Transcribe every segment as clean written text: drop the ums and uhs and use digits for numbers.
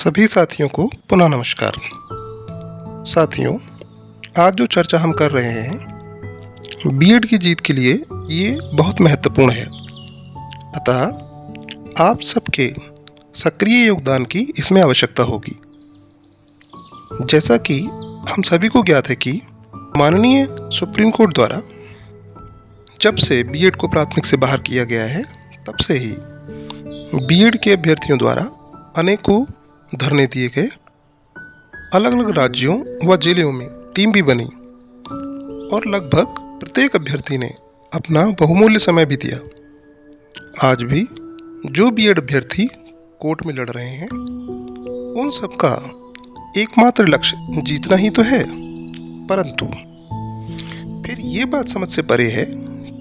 सभी साथियों को पुनः नमस्कार। साथियों, आज जो चर्चा हम कर रहे हैं बीएड की जीत के लिए ये बहुत महत्वपूर्ण है। अतः आप सबके सक्रिय योगदान की इसमें आवश्यकता होगी। जैसा कि हम सभी को ज्ञात है कि माननीय सुप्रीम कोर्ट द्वारा जब से बीएड को प्राथमिक से बाहर किया गया है तब से ही बीएड के अभ्यर्थियों द्वारा अनेकों धरने दिए गए। अलग अलग राज्यों व जिलों में टीम भी बनी और लगभग प्रत्येक अभ्यर्थी ने अपना बहुमूल्य समय भी दिया। आज भी जो बीएड अभ्यर्थी कोर्ट में लड़ रहे हैं उन सबका एकमात्र लक्ष्य जीतना ही तो है, परंतु फिर ये बात समझ से परे है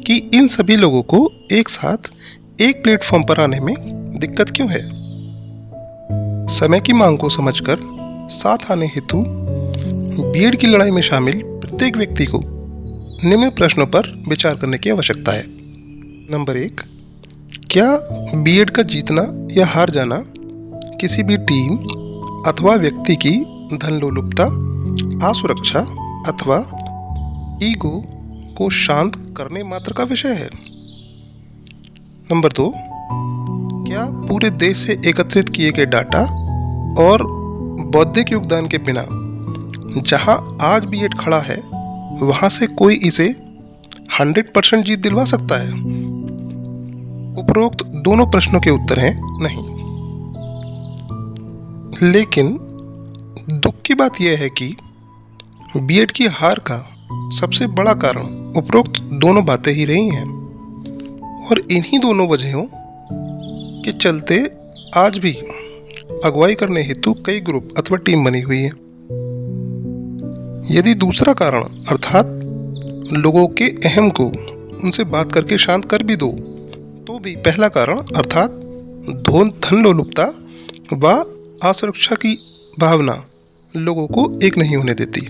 कि इन सभी लोगों को एक साथ एक प्लेटफॉर्म पर आने में दिक्कत क्यों है। समय की मांग को समझकर साथ आने हेतु बीएड की लड़ाई में शामिल प्रत्येक व्यक्ति को निम्न प्रश्नों पर विचार करने की आवश्यकता है। नंबर 1, क्या बीएड का जीतना या हार जाना किसी भी टीम अथवा व्यक्ति की धन लोलुपता, असुरक्षा अथवा ईगो को शांत करने मात्र का विषय है? नंबर 2, क्या पूरे देश से एकत्रित किए गए डाटा और बौद्धिक योगदान के बिना जहां आज बीएड खड़ा है वहां से कोई इसे 100% जीत दिलवा सकता है? उपरोक्त दोनों प्रश्नों के उत्तर हैं नहीं। लेकिन दुख की बात यह है कि बीएड की हार का सबसे बड़ा कारण उपरोक्त दोनों बातें ही रही हैं और इन्हीं दोनों वजहों के चलते आज भी अगुवाई करने हेतु कई ग्रुप अथवा टीम बनी हुई है। यदि दूसरा कारण अर्थात लोगों के अहम को उनसे बात करके शांत कर भी दो तो भी पहला कारण अर्थात धन लोलुपता व असुरक्षा की भावना लोगों को एक नहीं होने देती।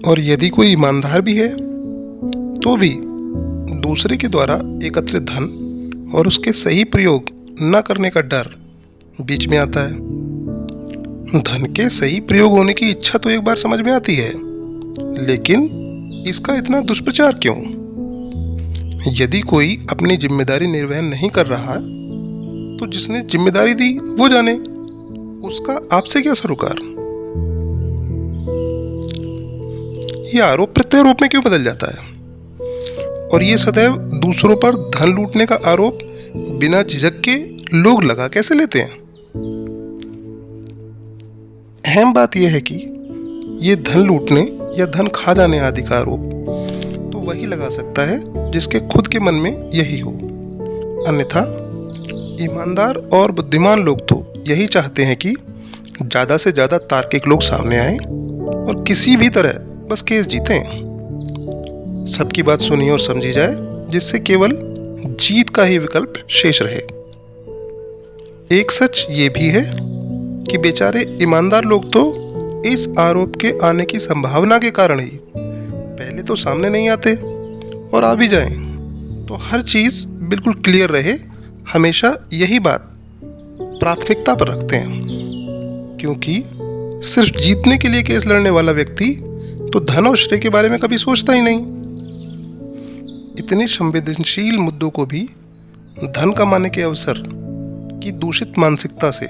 और यदि कोई ईमानदार भी है तो भी दूसरे के द्वारा एकत्रित धन और उसके सही प्रयोग न करने का डर बीच में आता है। धन के सही प्रयोग होने की इच्छा तो एक बार समझ में आती है, लेकिन इसका इतना दुष्प्रचार क्यों? यदि कोई अपनी जिम्मेदारी निर्वहन नहीं कर रहा तो जिसने जिम्मेदारी दी वो जाने, उसका आपसे क्या सरोकार? यह आरोप प्रत्यारोप में क्यों बदल जाता है? और ये सदैव दूसरों पर धन लूटने का आरोप बिना झिझक के लोग लगा कैसे लेते हैं? अहम बात यह है कि ये धन लूटने या धन खा जाने आदि का आरोप तो वही लगा सकता है जिसके खुद के मन में यही हो। अन्यथा ईमानदार और बुद्धिमान लोग तो यही चाहते हैं कि ज़्यादा से ज़्यादा तार्किक लोग सामने आए और किसी भी तरह बस केस जीतें, सबकी बात सुनी और समझी जाए, जिससे केवल जीत का ही विकल्प शेष रहे। एक सच ये भी है कि बेचारे ईमानदार लोग तो इस आरोप के आने की संभावना के कारण ही पहले तो सामने नहीं आते और आ भी जाएं तो हर चीज़ बिल्कुल क्लियर रहे, हमेशा यही बात प्राथमिकता पर रखते हैं, क्योंकि सिर्फ जीतने के लिए केस लड़ने वाला व्यक्ति तो धन और श्रेय के बारे में कभी सोचता ही नहीं। इतने संवेदनशील मुद्दों को भी धन कमाने के अवसर की दूषित मानसिकता से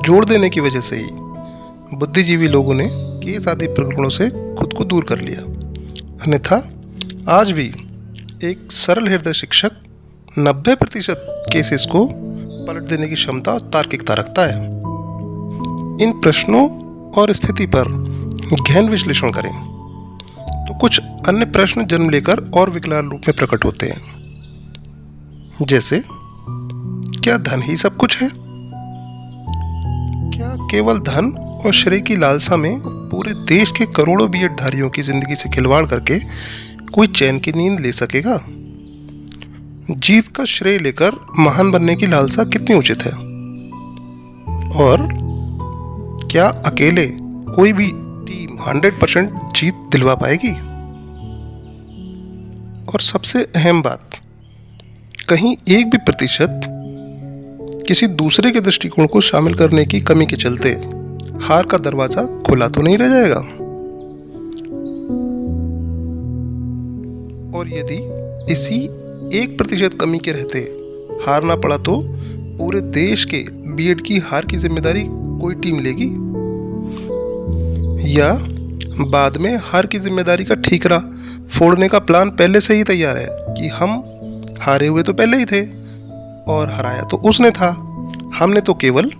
जोड़ देने की वजह से ही बुद्धिजीवी लोगों ने केस आदि प्रकरणों से खुद को दूर कर लिया। अन्यथा आज भी एक सरल हृदय शिक्षक 90% केसेस को पलट देने की क्षमता और तार्किकता रखता है। इन प्रश्नों और स्थिति पर गहन विश्लेषण करें तो कुछ अन्य प्रश्न जन्म लेकर और विकराल रूप में प्रकट होते हैं। जैसे, क्या धन ही सब कुछ है? क्या केवल धन और श्रेय की लालसा में पूरे देश के करोड़ों बीएड धारियों की जिंदगी से खिलवाड़ करके कोई चैन की नींद ले सकेगा? जीत का श्रेय लेकर महान बनने की लालसा कितनी उचित है? और क्या अकेले कोई भी टीम 100% जीत दिलवा पाएगी? और सबसे अहम बात, कहीं 1 भी प्रतिशत किसी दूसरे के दृष्टिकोण को शामिल करने की कमी के चलते हार का दरवाजा खुला तो नहीं रह जाएगा। और यदि इसी 1% कमी के रहते हारना पड़ा तो पूरे देश के बीएड की हार की जिम्मेदारी कोई टीम लेगी, या बाद में हार की जिम्मेदारी का ठीकरा फोड़ने का प्लान पहले से ही तैयार है कि हम हारे हुए तो पहले ही थे और हराया तो उसने था, हमने तो केवल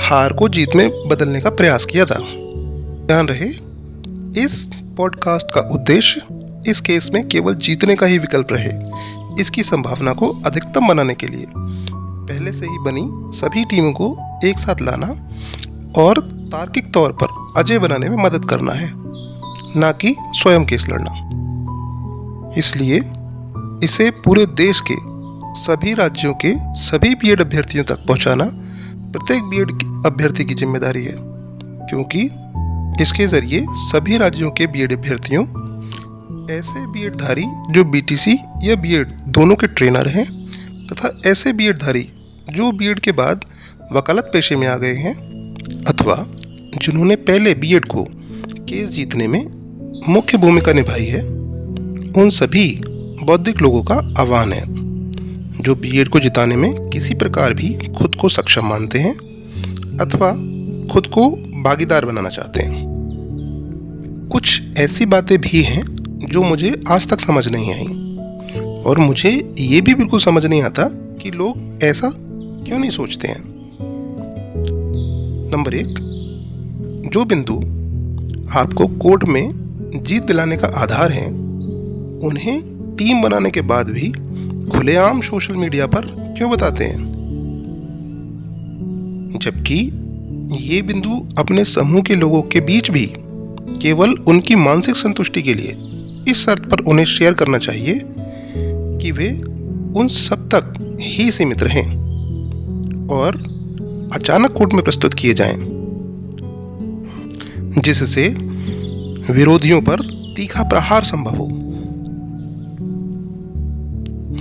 हार को जीत में बदलने का प्रयास किया था। ध्यान रहे, इस पॉडकास्ट का उद्देश्य इस केस में केवल जीतने का ही विकल्प रहे, इसकी संभावना को अधिकतम बनाने के लिए पहले से ही बनी सभी टीमों को एक साथ लाना और तार्किक तौर पर अजय बनाने में मदद करना है, ना कि स्वयं केस लड़ना। इसलिए इसे पूरे देश के सभी राज्यों के सभी बीएड अभ्यर्थियों तक पहुंचाना प्रत्येक बीएड अभ्यर्थी की जिम्मेदारी है, क्योंकि इसके जरिए सभी राज्यों के बीएड अभ्यर्थियों, ऐसे बीएडधारी जो बीटीसी या बीएड दोनों के ट्रेनर हैं तथा ऐसे बीएडधारी जो बीएड के बाद वकालत पेशे में आ गए हैं अथवा जिन्होंने पहले बीएड को केस जीतने में मुख्य भूमिका निभाई है, उन सभी बौद्धिक लोगों का आह्वान है जो बीएड को जिताने में किसी प्रकार भी खुद को सक्षम मानते हैं अथवा खुद को भागीदार बनाना चाहते हैं। कुछ ऐसी बातें भी हैं जो मुझे आज तक समझ नहीं आई और मुझे ये भी बिल्कुल समझ नहीं आता कि लोग ऐसा क्यों नहीं सोचते हैं। नंबर 1, जो बिंदु आपको कोर्ट में जीत दिलाने का आधार है, उन्हें टीम बनाने के बाद भी खुलेआम सोशल मीडिया पर क्यों बताते हैं, जबकि ये बिंदु अपने समूह के लोगों के बीच भी केवल उनकी मानसिक संतुष्टि के लिए इस शर्त पर उन्हें शेयर करना चाहिए कि वे उन सब तक ही सीमित रहें और अचानक कोर्ट में प्रस्तुत किए जाएं, जिससे विरोधियों पर तीखा प्रहार संभव हो।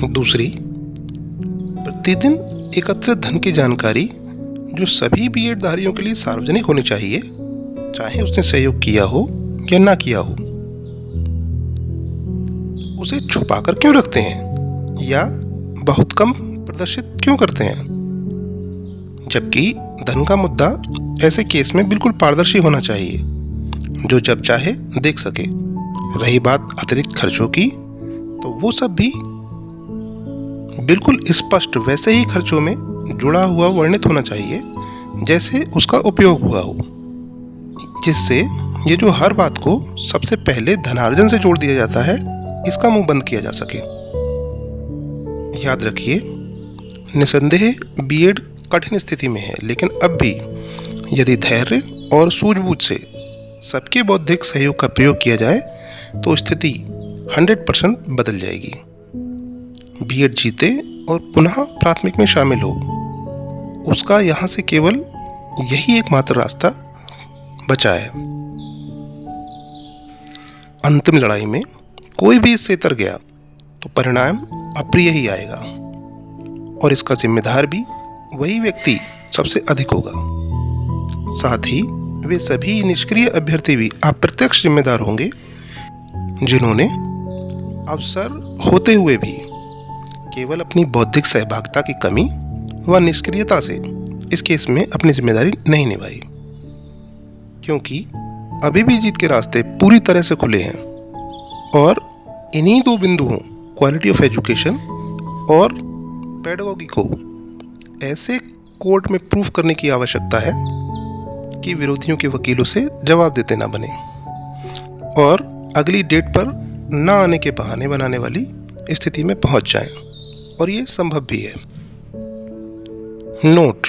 दूसरी, प्रतिदिन एकत्रित धन की जानकारी जो सभी बीएडधारियों के लिए सार्वजनिक होनी चाहिए, चाहे उसने सहयोग किया हो या ना किया हो, उसे छुपाकर क्यों रखते हैं या बहुत कम प्रदर्शित क्यों करते हैं, जबकि धन का मुद्दा ऐसे केस में बिल्कुल पारदर्शी होना चाहिए, जो जब चाहे देख सके। रही बात अतिरिक्त खर्चों की, तो वो सब भी बिल्कुल स्पष्ट वैसे ही खर्चों में जुड़ा हुआ वर्णित होना चाहिए जैसे उसका उपयोग हुआ हो, जिससे ये जो हर बात को सबसे पहले धनार्जन से जोड़ दिया जाता है, इसका मुंह बंद किया जा सके। याद रखिए, निसंदेह बीएड कठिन स्थिति में है, लेकिन अब भी यदि धैर्य और सूझबूझ से सबके बौद्धिक सहयोग का प्रयोग किया जाए तो स्थिति 100% बदल जाएगी। बीएड जीते और पुनः प्राथमिक में शामिल हो, उसका यहाँ से केवल यही एकमात्र रास्ता बचा है। अंतिम लड़ाई में कोई भी इससे तर गया तो परिणाम अप्रिय ही आएगा और इसका जिम्मेदार भी वही व्यक्ति सबसे अधिक होगा। साथ ही वे सभी निष्क्रिय अभ्यर्थी भी अप्रत्यक्ष जिम्मेदार होंगे जिन्होंने अवसर होते हुए भी केवल अपनी बौद्धिक सहभागिता की कमी व निष्क्रियता से इस केस में अपनी जिम्मेदारी नहीं निभाई, क्योंकि अभी भी जीत के रास्ते पूरी तरह से खुले हैं और इन्हीं 2 बिंदुओं क्वालिटी ऑफ एजुकेशन और पेडागोगी को ऐसे कोर्ट में प्रूफ करने की आवश्यकता है कि विरोधियों के वकीलों से जवाब देते ना बने और अगली डेट पर न आने के बहाने बनाने वाली स्थिति में पहुंच जाएं, और ये संभव भी है। नोट,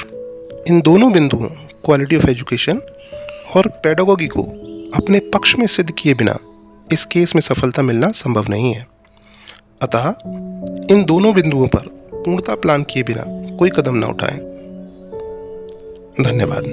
इन दोनों बिंदुओं क्वालिटी ऑफ एजुकेशन और पेडागोगी को अपने पक्ष में सिद्ध किए बिना इस केस में सफलता मिलना संभव नहीं है। अतः इन दोनों बिंदुओं पर पूर्णता प्लान किए बिना कोई कदम न उठाएं। धन्यवाद।